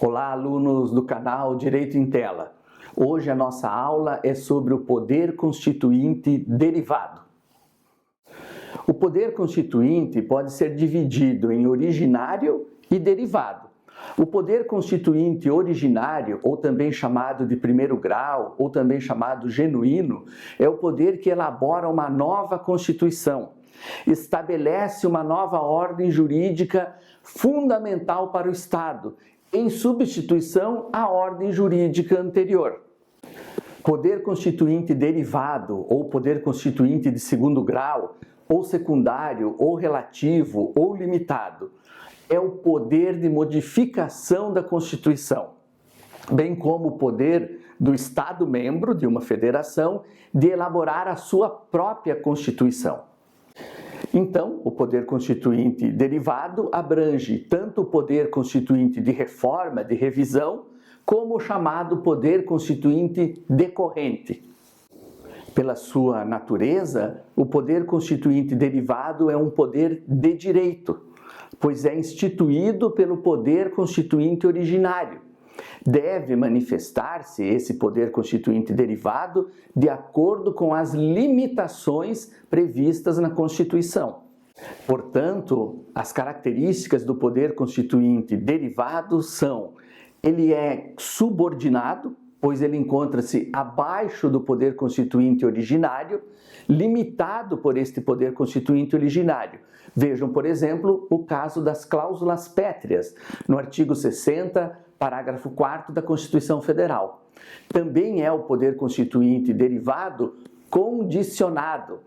Olá, alunos do canal Direito em Tela. Hoje a nossa aula é sobre o poder constituinte derivado. O poder constituinte pode ser dividido em originário e derivado. O poder constituinte originário, ou também chamado de primeiro grau, ou também chamado genuíno, é o poder que elabora uma nova Constituição, estabelece uma nova ordem jurídica fundamental para o Estado, em substituição à ordem jurídica anterior. Poder constituinte derivado, ou poder constituinte de segundo grau, ou secundário, ou relativo, ou limitado, é o poder de modificação da Constituição, bem como o poder do Estado-membro de uma federação de elaborar a sua própria Constituição. Então, o poder constituinte derivado abrange tanto o poder constituinte de reforma, de revisão, como o chamado poder constituinte decorrente. Pela sua natureza, o poder constituinte derivado é um poder de direito, pois é instituído pelo poder constituinte originário. Deve manifestar-se esse poder constituinte derivado de acordo com as limitações previstas na Constituição. Portanto, as características do poder constituinte derivado são: ele é subordinado, pois ele encontra-se abaixo do poder constituinte originário, limitado por este poder constituinte originário. Vejam, por exemplo, o caso das cláusulas pétreas, no artigo 60, parágrafo 4º da Constituição Federal. Também é o poder constituinte derivado condicionado.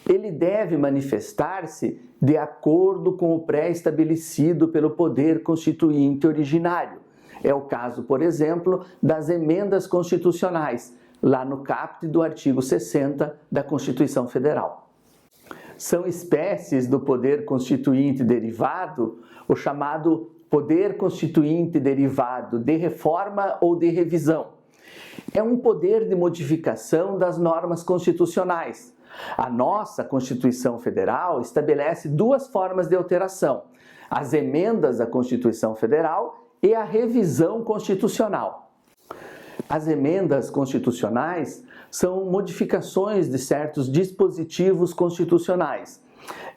Ele deve manifestar-se de acordo com o pré-estabelecido pelo poder constituinte originário. É o caso, por exemplo, das emendas constitucionais, lá no caput do artigo 60 da Constituição Federal. São espécies do poder constituinte derivado, o chamado poder constituinte derivado de reforma ou de revisão. É um poder de modificação das normas constitucionais. A nossa Constituição Federal estabelece duas formas de alteração: as emendas à Constituição Federal e a revisão constitucional. As emendas constitucionais são modificações de certos dispositivos constitucionais,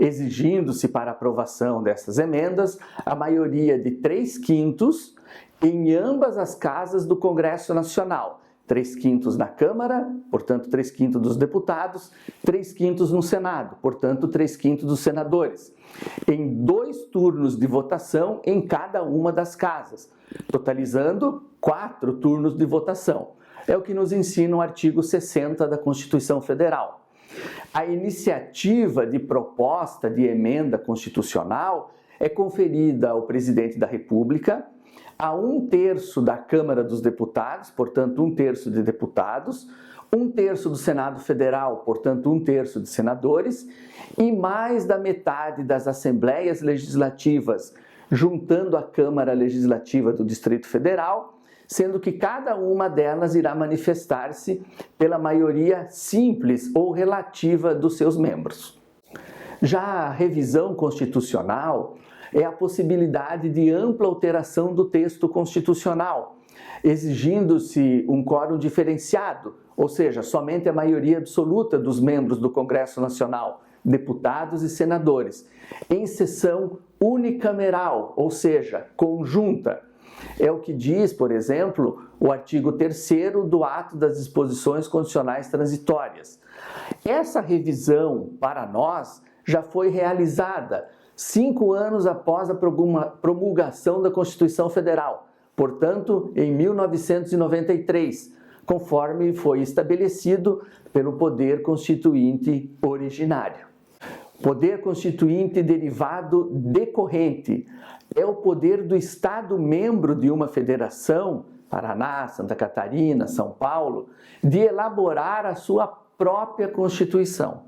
exigindo-se para aprovação dessas emendas a maioria de 3/5 em ambas as casas do Congresso Nacional, 3/5 na Câmara, portanto 3/5 dos deputados, 3/5 no Senado, portanto 3/5 dos senadores, em 2 turnos de votação em cada uma das casas, totalizando 4 turnos de votação. É o que nos ensina o artigo 60 da Constituição Federal. A iniciativa de proposta de emenda constitucional é conferida ao presidente da República, a 1/3 da Câmara dos Deputados, portanto 1/3 de deputados, 1/3 do Senado Federal, portanto 1/3 de senadores, e mais da metade das Assembleias Legislativas, juntando a Câmara Legislativa do Distrito Federal, sendo que cada uma delas irá manifestar-se pela maioria simples ou relativa dos seus membros. Já a revisão constitucional é a possibilidade de ampla alteração do texto constitucional, exigindo-se um quórum diferenciado, ou seja, somente a maioria absoluta dos membros do Congresso Nacional, deputados e senadores, em sessão unicameral, ou seja, conjunta. É o que diz, por exemplo, o artigo 3º do Ato das Disposições Constitucionais Transitórias. Essa revisão, para nós, já foi realizada 5 anos após a promulgação da Constituição Federal, portanto, em 1993, conforme foi estabelecido pelo poder constituinte originário. Poder constituinte derivado decorrente é o poder do Estado-membro de uma federação, Paraná, Santa Catarina, São Paulo, de elaborar a sua própria Constituição.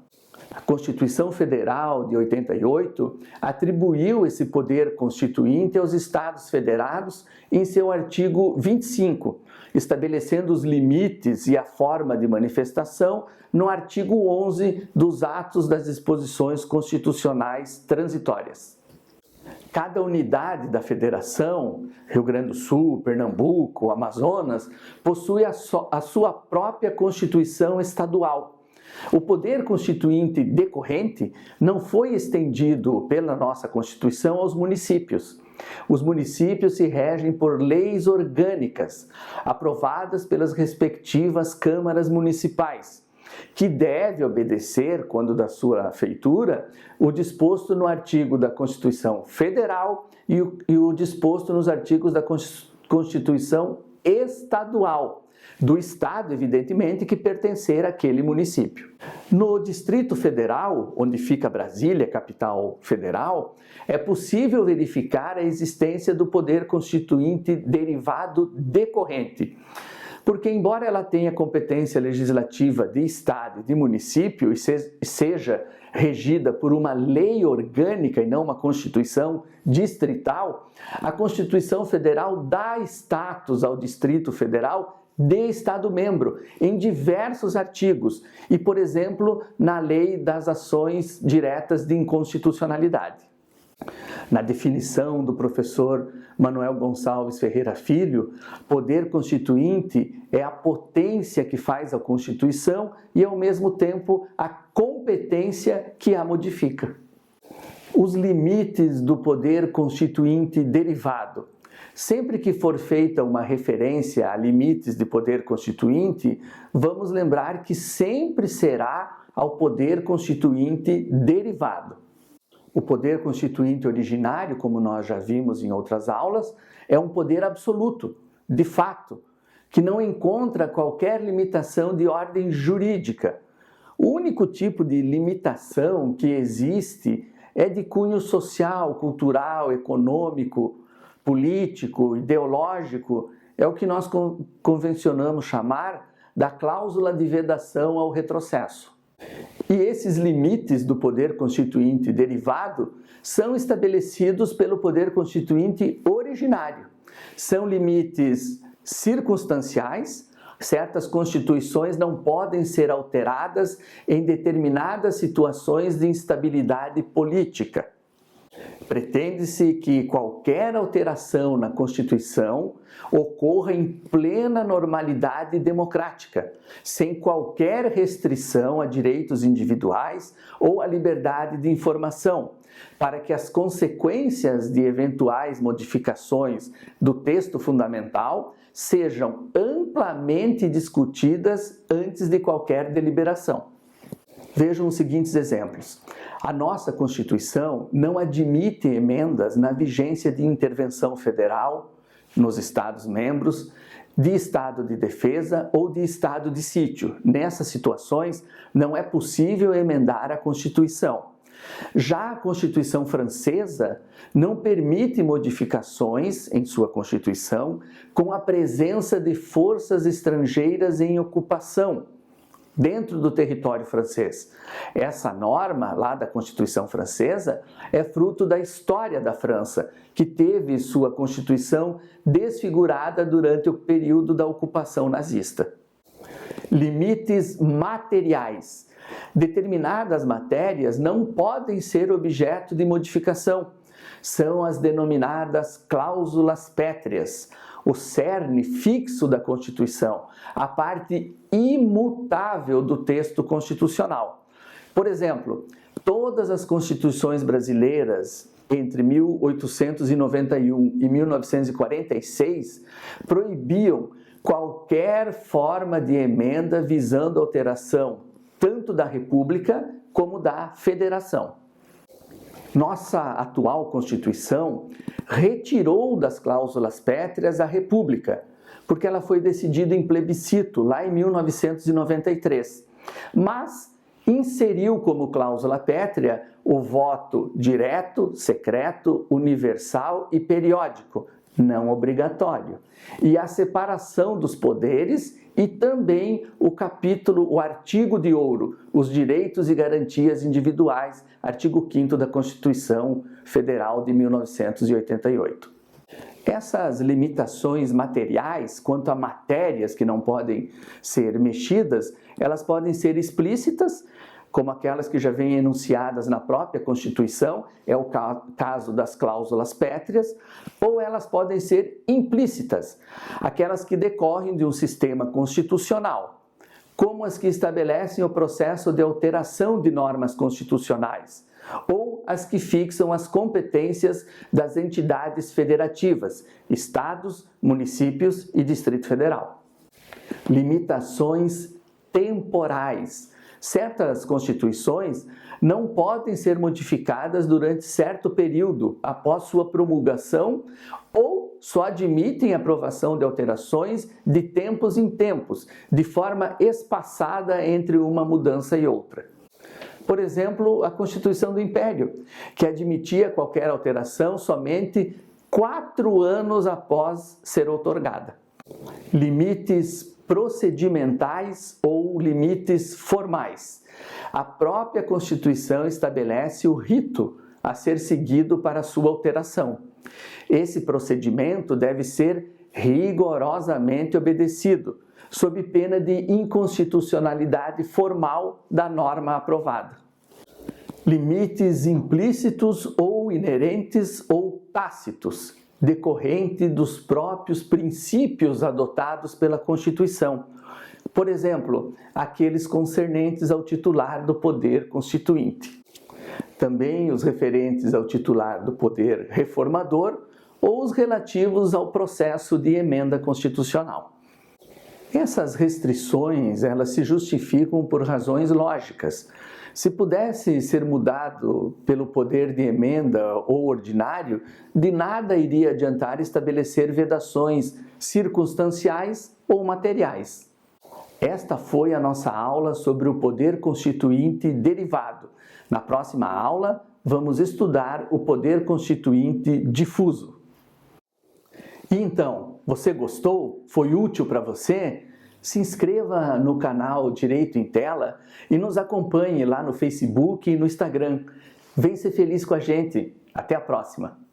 A Constituição Federal de 88 atribuiu esse poder constituinte aos Estados Federados em seu artigo 25, estabelecendo os limites e a forma de manifestação no artigo 11 dos Atos das Disposições Constitucionais Transitórias. Cada unidade da federação, Rio Grande do Sul, Pernambuco, Amazonas, possui a sua própria Constituição estadual. O poder constituinte decorrente não foi estendido pela nossa Constituição aos municípios. Os municípios se regem por leis orgânicas, aprovadas pelas respectivas câmaras municipais, que deve obedecer, quando da sua feitura, o disposto no artigo da Constituição Federal e o disposto nos artigos da Constituição Estadual, do Estado, evidentemente, que pertencer àquele município. No Distrito Federal, onde fica Brasília, capital federal, é possível verificar a existência do poder constituinte derivado decorrente, porque, embora ela tenha competência legislativa de Estado e de município e seja regida por uma lei orgânica e não uma Constituição distrital, a Constituição Federal dá status ao Distrito Federal de Estado-membro em diversos artigos e, por exemplo, na Lei das Ações Diretas de Inconstitucionalidade. Na definição do professor Manuel Gonçalves Ferreira Filho, poder constituinte é a potência que faz a Constituição e, ao mesmo tempo, a competência que a modifica. Os limites do poder constituinte derivado. Sempre que for feita uma referência a limites de poder constituinte, vamos lembrar que sempre será ao poder constituinte derivado. O poder constituinte originário, como nós já vimos em outras aulas, é um poder absoluto, de fato, que não encontra qualquer limitação de ordem jurídica. O único tipo de limitação que existe é de cunho social, cultural, econômico, político, ideológico, é o que nós convencionamos chamar da cláusula de vedação ao retrocesso. E esses limites do poder constituinte derivado são estabelecidos pelo poder constituinte originário. São limites circunstanciais. Certas constituições não podem ser alteradas em determinadas situações de instabilidade política. Pretende-se que qualquer alteração na Constituição ocorra em plena normalidade democrática, sem qualquer restrição a direitos individuais ou à liberdade de informação, para que as consequências de eventuais modificações do texto fundamental sejam amplamente discutidas antes de qualquer deliberação. Vejam os seguintes exemplos. A nossa Constituição não admite emendas na vigência de intervenção federal nos Estados-membros, de estado de defesa ou de estado de sítio. Nessas situações, não é possível emendar a Constituição. Já a Constituição francesa não permite modificações em sua Constituição com a presença de forças estrangeiras em ocupação dentro do território francês. Essa norma lá da Constituição francesa é fruto da história da França, que teve sua Constituição desfigurada durante o período da ocupação nazista. Limites materiais. Determinadas matérias não podem ser objeto de modificação. São as denominadas cláusulas pétreas, o cerne fixo da Constituição, a parte imutável do texto constitucional. Por exemplo, todas as constituições brasileiras entre 1891 e 1946 proibiam qualquer forma de emenda visando alteração tanto da República como da Federação. Nossa atual Constituição retirou das cláusulas pétreas a República, porque ela foi decidida em plebiscito lá em 1993, mas inseriu como cláusula pétrea o voto direto, secreto, universal e periódico, não obrigatório, e a separação dos poderes e também o artigo de ouro, os direitos e garantias individuais, artigo 5º da Constituição Federal de 1988. Essas limitações materiais, quanto a matérias que não podem ser mexidas, elas podem ser explícitas, como aquelas que já vêm enunciadas na própria Constituição, é o caso das cláusulas pétreas, ou elas podem ser implícitas, aquelas que decorrem de um sistema constitucional, como as que estabelecem o processo de alteração de normas constitucionais, ou as que fixam as competências das entidades federativas, estados, municípios e Distrito Federal. Limitações temporais. Certas constituições não podem ser modificadas durante certo período após sua promulgação ou só admitem aprovação de alterações de tempos em tempos, de forma espaçada entre uma mudança e outra. Por exemplo, a Constituição do Império, que admitia qualquer alteração somente 4 anos após ser outorgada. Limites procedimentais ou limites formais. A própria Constituição estabelece o rito a ser seguido para sua alteração. Esse procedimento deve ser rigorosamente obedecido, sob pena de inconstitucionalidade formal da norma aprovada. Limites implícitos ou inerentes ou tácitos, decorrente dos próprios princípios adotados pela Constituição. Por exemplo, aqueles concernentes ao titular do poder constituinte. Também os referentes ao titular do poder reformador ou os relativos ao processo de emenda constitucional. Essas restrições, elas se justificam por razões lógicas. Se pudesse ser mudado pelo poder de emenda ou ordinário, de nada iria adiantar estabelecer vedações circunstanciais ou materiais. Esta foi a nossa aula sobre o poder constituinte derivado. Na próxima aula, vamos estudar o poder constituinte difuso. E então, você gostou? Foi útil para você? Se inscreva no canal Direito em Tela e nos acompanhe lá no Facebook e no Instagram. Vem ser feliz com a gente. Até a próxima!